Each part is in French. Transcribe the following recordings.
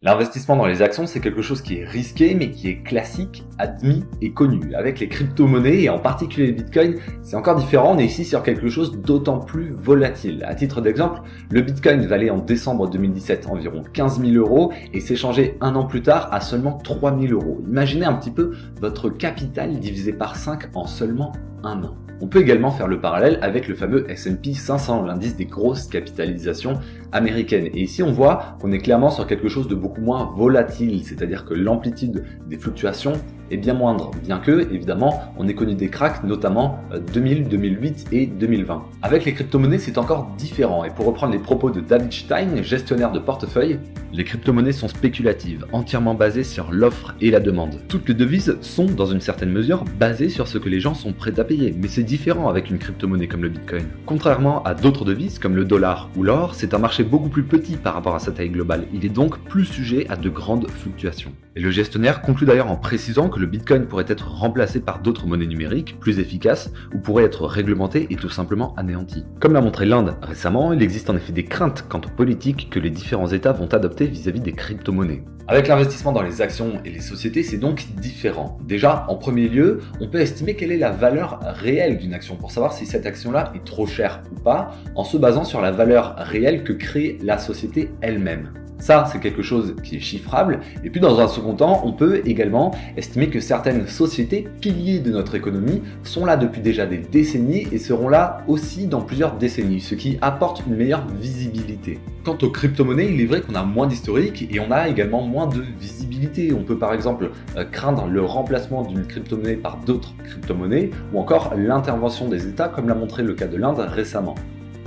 L'investissement dans les actions, c'est quelque chose qui est risqué, mais qui est classique, admis et connu. Avec les crypto-monnaies, et en particulier le Bitcoin, c'est encore différent, on est ici sur quelque chose d'autant plus volatile. À titre d'exemple, le Bitcoin valait en décembre 2017 environ 15 000 euros et s'est changé un an plus tard à seulement 3 000 euros. Imaginez un petit peu votre capital divisé par 5 en seulement un an. On peut également faire le parallèle avec le fameux S&P 500, l'indice des grosses capitalisations américaines. Et ici, on voit qu'on est clairement sur quelque chose de beaucoup moins volatile, c'est-à-dire que l'amplitude des fluctuations est bien moindre, bien que, évidemment, on ait connu des cracks, notamment 2000, 2008 et 2020. Avec les crypto-monnaies, c'est encore différent. Et pour reprendre les propos de David Stein, gestionnaire de portefeuille, les crypto-monnaies sont spéculatives, entièrement basées sur l'offre et la demande. Toutes les devises sont, dans une certaine mesure, basées sur ce que les gens sont prêts à payer, mais c'est différent avec une crypto-monnaie comme le Bitcoin. Contrairement à d'autres devises comme le dollar ou l'or, c'est un marché beaucoup plus petit par rapport à sa taille globale. Il est donc plus sujet à de grandes fluctuations. Et le gestionnaire conclut d'ailleurs en précisant que le Bitcoin pourrait être remplacé par d'autres monnaies numériques plus efficaces ou pourrait être réglementé et tout simplement anéanti. Comme l'a montré l'Inde récemment, il existe en effet des craintes quant aux politiques que les différents États vont adopter vis-à-vis des crypto-monnaies. Avec l'investissement dans les actions et les sociétés, c'est donc différent. Déjà, en premier lieu, on peut estimer quelle est la valeur réelle d'une action pour savoir si cette action-là est trop chère ou pas, en se basant sur la valeur réelle que crée la société elle-même. Ça, c'est quelque chose qui est chiffrable. Et puis dans un second temps, on peut également estimer que certaines sociétés, piliers de notre économie, sont là depuis déjà des décennies et seront là aussi dans plusieurs décennies, ce qui apporte une meilleure visibilité. Quant aux crypto-monnaies, il est vrai qu'on a moins d'historique et on a également moins de visibilité. On peut par exemple craindre le remplacement d'une crypto-monnaie par d'autres crypto-monnaies ou encore l'intervention des États comme l'a montré le cas de l'Inde récemment.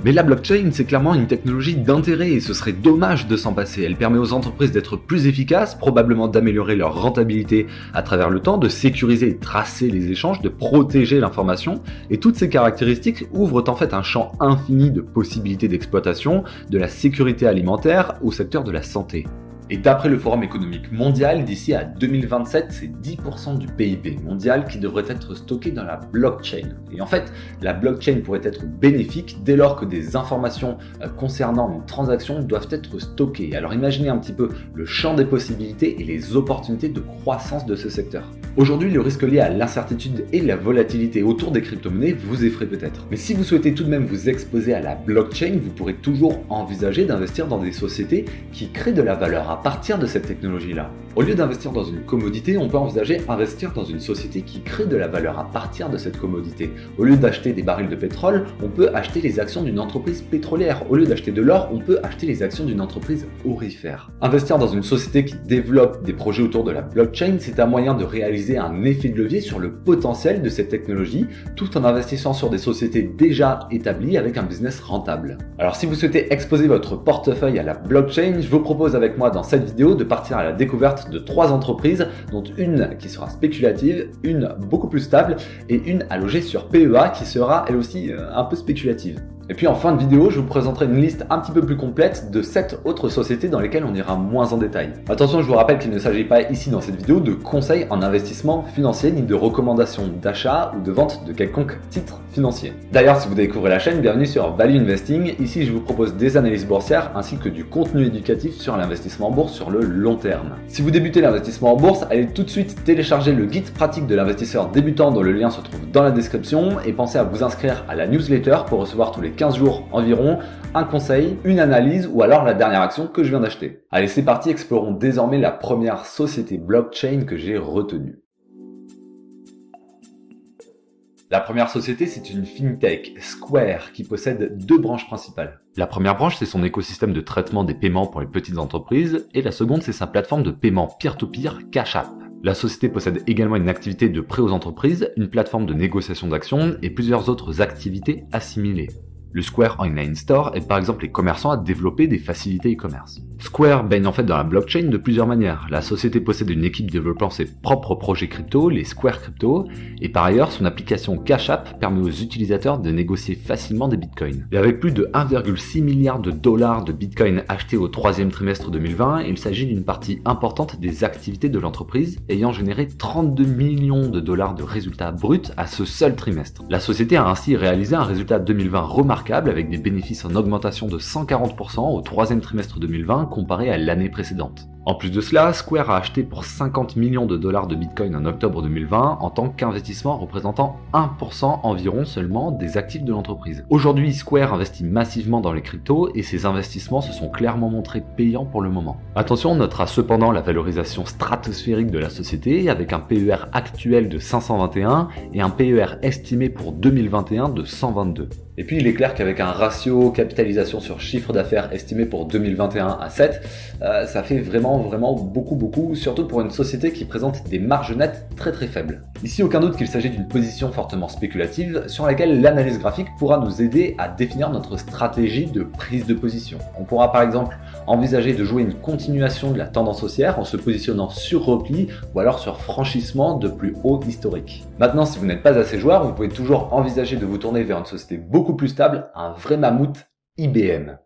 Mais la blockchain, c'est clairement une technologie d'intérêt et ce serait dommage de s'en passer. Elle permet aux entreprises d'être plus efficaces, probablement d'améliorer leur rentabilité à travers le temps, de sécuriser et tracer les échanges, de protéger l'information. Et toutes ces caractéristiques ouvrent en fait un champ infini de possibilités d'exploitation, de la sécurité alimentaire au secteur de la santé. Et d'après le Forum économique mondial, d'ici à 2027, c'est 10% du PIB mondial qui devrait être stocké dans la blockchain. Et en fait, la blockchain pourrait être bénéfique dès lors que des informations concernant une transaction doivent être stockées. Alors imaginez un petit peu le champ des possibilités et les opportunités de croissance de ce secteur. Aujourd'hui, le risque lié à l'incertitude et la volatilité autour des crypto-monnaies vous effraie peut-être. Mais si vous souhaitez tout de même vous exposer à la blockchain, vous pourrez toujours envisager d'investir dans des sociétés qui créent de la valeur à partir de cette technologie-là. Au lieu d'investir dans une commodité, on peut envisager investir dans une société qui crée de la valeur à partir de cette commodité. Au lieu d'acheter des barils de pétrole, on peut acheter les actions d'une entreprise pétrolière. Au lieu d'acheter de l'or, on peut acheter les actions d'une entreprise aurifère. Investir dans une société qui développe des projets autour de la blockchain, c'est un moyen de réaliser un effet de levier sur le potentiel de cette technologie, tout en investissant sur des sociétés déjà établies avec un business rentable. Alors si vous souhaitez exposer votre portefeuille à la blockchain, je vous propose avec moi dans cette vidéo de partir à la découverte de 3 entreprises, dont une qui sera spéculative, une beaucoup plus stable et une à loger sur PEA qui sera elle aussi un peu spéculative. Et puis en fin de vidéo, je vous présenterai une liste un petit peu plus complète de 7 autres sociétés dans lesquelles on ira moins en détail. Attention, je vous rappelle qu'il ne s'agit pas ici dans cette vidéo de conseils en investissement financier ni de recommandations d'achat ou de vente de quelconque titre financier. D'ailleurs, si vous découvrez la chaîne, bienvenue sur Value Investing. Ici, je vous propose des analyses boursières ainsi que du contenu éducatif sur l'investissement en bourse sur le long terme. Si vous débutez l'investissement en bourse, allez tout de suite télécharger le guide pratique de l'investisseur débutant dont le lien se trouve dans la description et pensez à vous inscrire à la newsletter pour recevoir tous les 15 jours environ un conseil, une analyse ou alors la dernière action que je viens d'acheter. Allez, c'est parti, explorons désormais la première société blockchain que j'ai retenue. La première société, c'est une fintech, Square, qui possède 2 branches principales. La première branche, c'est son écosystème de traitement des paiements pour les petites entreprises, et la seconde, c'est sa plateforme de paiement peer-to-peer Cash App. La société possède également une activité de prêt aux entreprises, une plateforme de négociation d'actions et plusieurs autres activités assimilées. Le Square Online Store aide par exemple les commerçants à développer des facilités e-commerce. Square baigne en fait dans la blockchain de plusieurs manières. La société possède une équipe développant ses propres projets crypto, les Square Crypto, et par ailleurs son application Cash App permet aux utilisateurs de négocier facilement des bitcoins. Et avec plus de 1,6 milliard de dollars de bitcoins achetés au 3e trimestre 2020, il s'agit d'une partie importante des activités de l'entreprise, ayant généré 32 millions de dollars de résultats bruts à ce seul trimestre. La société a ainsi réalisé un résultat 2020 remarquable avec des bénéfices en augmentation de 140% au 3e trimestre 2020 comparé à l'année précédente. En plus de cela, Square a acheté pour 50 millions de dollars de Bitcoin en octobre 2020 en tant qu'investissement représentant 1% environ seulement des actifs de l'entreprise. Aujourd'hui, Square investit massivement dans les cryptos et ses investissements se sont clairement montrés payants pour le moment. Attention, on notera cependant la valorisation stratosphérique de la société avec un PER actuel de 521 et un PER estimé pour 2021 de 122. Et puis il est clair qu'avec un ratio capitalisation sur chiffre d'affaires estimé pour 2021 à 7, ça fait vraiment beaucoup, surtout pour une société qui présente des marges nettes très faibles. Ici, aucun doute qu'il s'agit d'une position fortement spéculative sur laquelle l'analyse graphique pourra nous aider à définir notre stratégie de prise de position. On pourra par exemple envisager de jouer une continuation de la tendance haussière en se positionnant sur repli ou alors sur franchissement de plus haut historique. Maintenant, si vous n'êtes pas assez joueur, vous pouvez toujours envisager de vous tourner vers une société beaucoup plus stable, un vrai mammouth, IBM.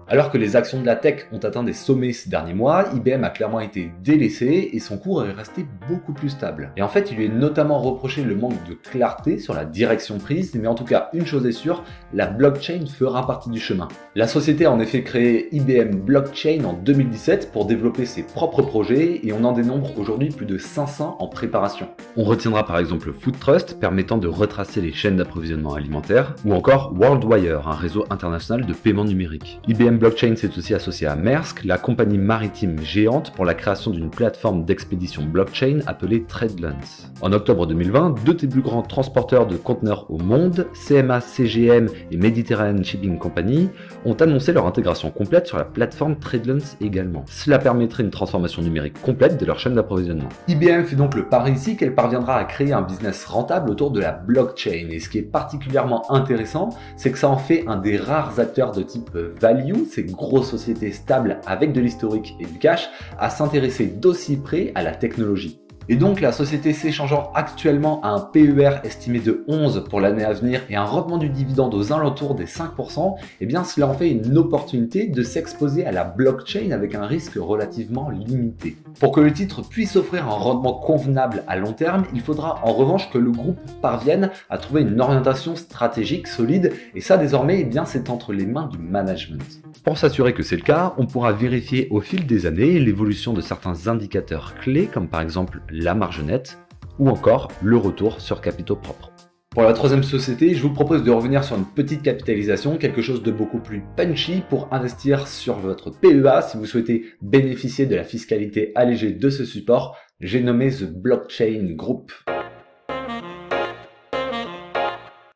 Alors que les actions de la tech ont atteint des sommets ces derniers mois, IBM a clairement été délaissé et son cours est resté beaucoup plus stable. Et en fait, il lui est notamment reproché le manque de clarté sur la direction prise, mais en tout cas, une chose est sûre, la blockchain fera partie du chemin. La société a en effet créé IBM Blockchain en 2017 pour développer ses propres projets et on en dénombre aujourd'hui plus de 500 en préparation. On retiendra par exemple Food Trust permettant de retracer les chaînes d'approvisionnement alimentaire ou encore WorldWire, un réseau international de paiement numérique. IBM Blockchain s'est aussi associé à Maersk, la compagnie maritime géante, pour la création d'une plateforme d'expédition blockchain appelée TradeLens. En octobre 2020, deux des plus grands transporteurs de conteneurs au monde, CMA CGM et Mediterranean Shipping Company, ont annoncé leur intégration complète sur la plateforme TradeLens également. Cela permettrait une transformation numérique complète de leur chaîne d'approvisionnement. IBM fait donc le pari ici qu'elle parviendra à créer un business rentable autour de la blockchain. Et ce qui est particulièrement intéressant, c'est que ça en fait un des rares acteurs de type value, ces grosses sociétés stables avec de l'historique et du cash, à s'intéresser d'aussi près à la technologie. Et donc la société s'échangeant actuellement à un PER estimé de 11 pour l'année à venir et un rendement du dividende aux alentours des 5%, eh bien cela en fait une opportunité de s'exposer à la blockchain avec un risque relativement limité. Pour que le titre puisse offrir un rendement convenable à long terme, il faudra en revanche que le groupe parvienne à trouver une orientation stratégique solide et ça désormais eh bien c'est entre les mains du management. Pour s'assurer que c'est le cas, on pourra vérifier au fil des années l'évolution de certains indicateurs clés comme par exemple la marge nette ou encore le retour sur capitaux propres. Pour la troisième société, je vous propose de revenir sur une petite capitalisation, quelque chose de beaucoup plus punchy pour investir sur votre PEA si vous souhaitez bénéficier de la fiscalité allégée de ce support. J'ai nommé The Blockchain Group.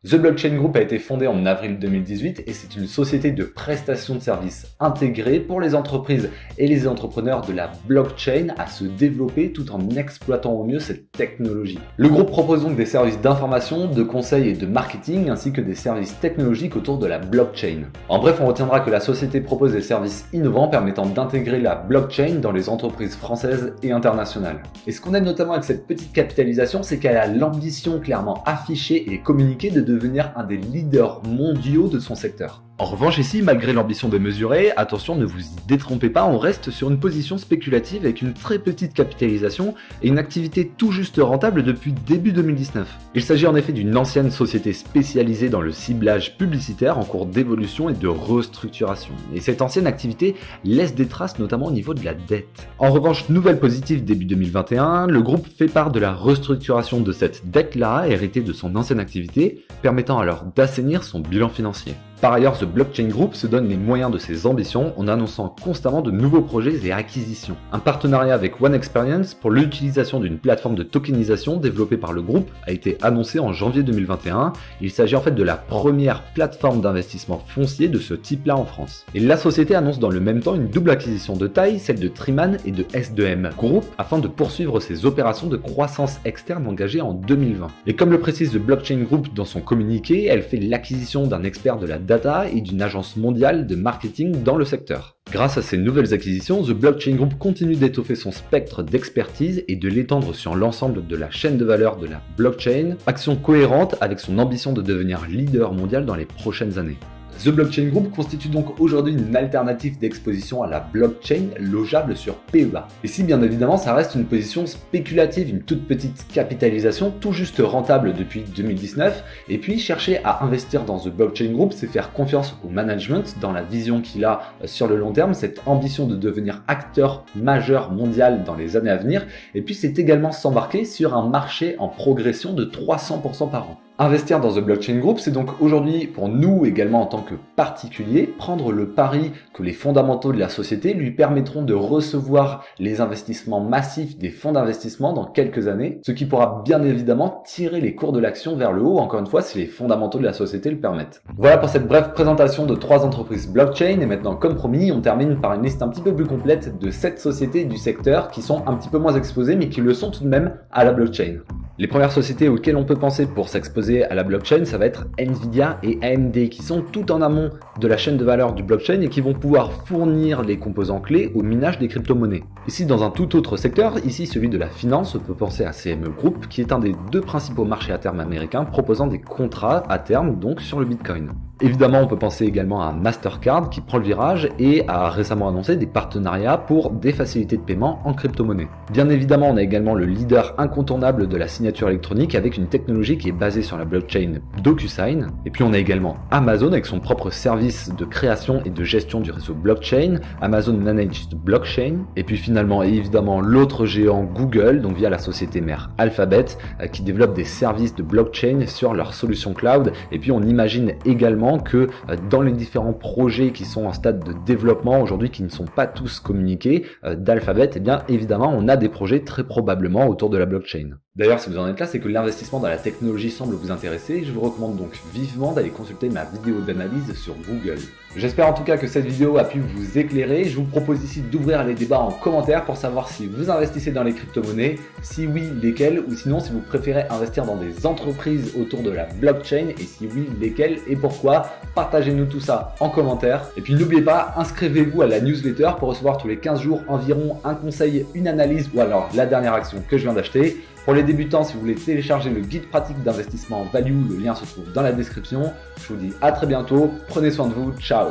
The Blockchain Group a été fondé en avril 2018 et c'est une société de prestation de services intégrée pour les entreprises et les entrepreneurs de la blockchain à se développer tout en exploitant au mieux cette technologie. Le groupe propose donc des services d'information, de conseil et de marketing ainsi que des services technologiques autour de la blockchain. En bref, on retiendra que la société propose des services innovants permettant d'intégrer la blockchain dans les entreprises françaises et internationales. Et ce qu'on aime notamment avec cette petite capitalisation, c'est qu'elle a l'ambition clairement affichée et communiquée de devenir un des leaders mondiaux de son secteur. En revanche ici, malgré l'ambition démesurée, attention ne vous y détrompez pas, on reste sur une position spéculative avec une très petite capitalisation et une activité tout juste rentable depuis début 2019. Il s'agit en effet d'une ancienne société spécialisée dans le ciblage publicitaire en cours d'évolution et de restructuration. Et cette ancienne activité laisse des traces notamment au niveau de la dette. En revanche, nouvelle positive début 2021, le groupe fait part de la restructuration de cette dette-là héritée de son ancienne activité, permettant alors d'assainir son bilan financier. Par ailleurs, The Blockchain Group se donne les moyens de ses ambitions en annonçant constamment de nouveaux projets et acquisitions. Un partenariat avec One Experience pour l'utilisation d'une plateforme de tokenisation développée par le groupe a été annoncé en janvier 2021. Il s'agit en fait de la première plateforme d'investissement foncier de ce type-là en France. Et la société annonce dans le même temps une double acquisition de taille, celle de Triman et de S2M Group, afin de poursuivre ses opérations de croissance externe engagées en 2020. Et comme le précise The Blockchain Group dans son communiqué, elle fait l'acquisition d'un expert de la data et d'une agence mondiale de marketing dans le secteur. Grâce à ces nouvelles acquisitions, The Blockchain Group continue d'étoffer son spectre d'expertise et de l'étendre sur l'ensemble de la chaîne de valeur de la blockchain, action cohérente avec son ambition de devenir leader mondial dans les prochaines années. The Blockchain Group constitue donc aujourd'hui une alternative d'exposition à la blockchain logeable sur PEA. Ici, bien évidemment, ça reste une position spéculative, une toute petite capitalisation, tout juste rentable depuis 2019. Et puis, chercher à investir dans The Blockchain Group, c'est faire confiance au management dans la vision qu'il a sur le long terme, cette ambition de devenir acteur majeur mondial dans les années à venir. Et puis, c'est également s'embarquer sur un marché en progression de 300% par an. Investir dans The Blockchain Group, c'est donc aujourd'hui, pour nous également en tant que particuliers, prendre le pari que les fondamentaux de la société lui permettront de recevoir les investissements massifs des fonds d'investissement dans quelques années, ce qui pourra bien évidemment tirer les cours de l'action vers le haut, encore une fois, si les fondamentaux de la société le permettent. Voilà pour cette brève présentation de 3 entreprises blockchain, et maintenant, comme promis, on termine par une liste un petit peu plus complète de 7 sociétés du secteur qui sont un petit peu moins exposées, mais qui le sont tout de même à la blockchain. Les premières sociétés auxquelles on peut penser pour s'exposer à la blockchain, ça va être Nvidia et AMD qui sont tout en amont de la chaîne de valeur du blockchain et qui vont pouvoir fournir les composants clés au minage des crypto-monnaies. Ici, dans un tout autre secteur, ici celui de la finance, on peut penser à CME Group qui est un des 2 principaux marchés à terme américains proposant des contrats à terme donc sur le Bitcoin. Évidemment, on peut penser également à Mastercard qui prend le virage et a récemment annoncé des partenariats pour des facilités de paiement en crypto-monnaie. Bien évidemment, on a également le leader incontournable de la signature électronique avec une technologie qui est basée sur la blockchain DocuSign. Et puis on a également Amazon avec son propre service de création et de gestion du réseau blockchain, Amazon Managed Blockchain. Et puis finalement et évidemment l'autre géant Google, donc via la société mère Alphabet, qui développe des services de blockchain sur leur solution cloud. Et puis on imagine également que dans les différents projets qui sont en stade de développement aujourd'hui, qui ne sont pas tous communiqués d'Alphabet, et bien évidemment on a des projets très probablement autour de la blockchain. D'ailleurs, si vous en êtes là, c'est que l'investissement dans la technologie semble vous intéresser. Je vous recommande donc vivement d'aller consulter ma vidéo d'analyse sur Google. J'espère en tout cas que cette vidéo a pu vous éclairer. Je vous propose ici d'ouvrir les débats en commentaire pour savoir si vous investissez dans les crypto-monnaies, si oui, lesquelles, ou sinon si vous préférez investir dans des entreprises autour de la blockchain, et si oui, lesquelles et pourquoi. Partagez-nous tout ça en commentaire. Et puis n'oubliez pas, inscrivez-vous à la newsletter pour recevoir tous les 15 jours environ un conseil, une analyse ou alors la dernière action que je viens d'acheter. Pour les débutants, si vous voulez télécharger le guide pratique d'investissement en value, le lien se trouve dans la description. Je vous dis à très bientôt, prenez soin de vous, ciao.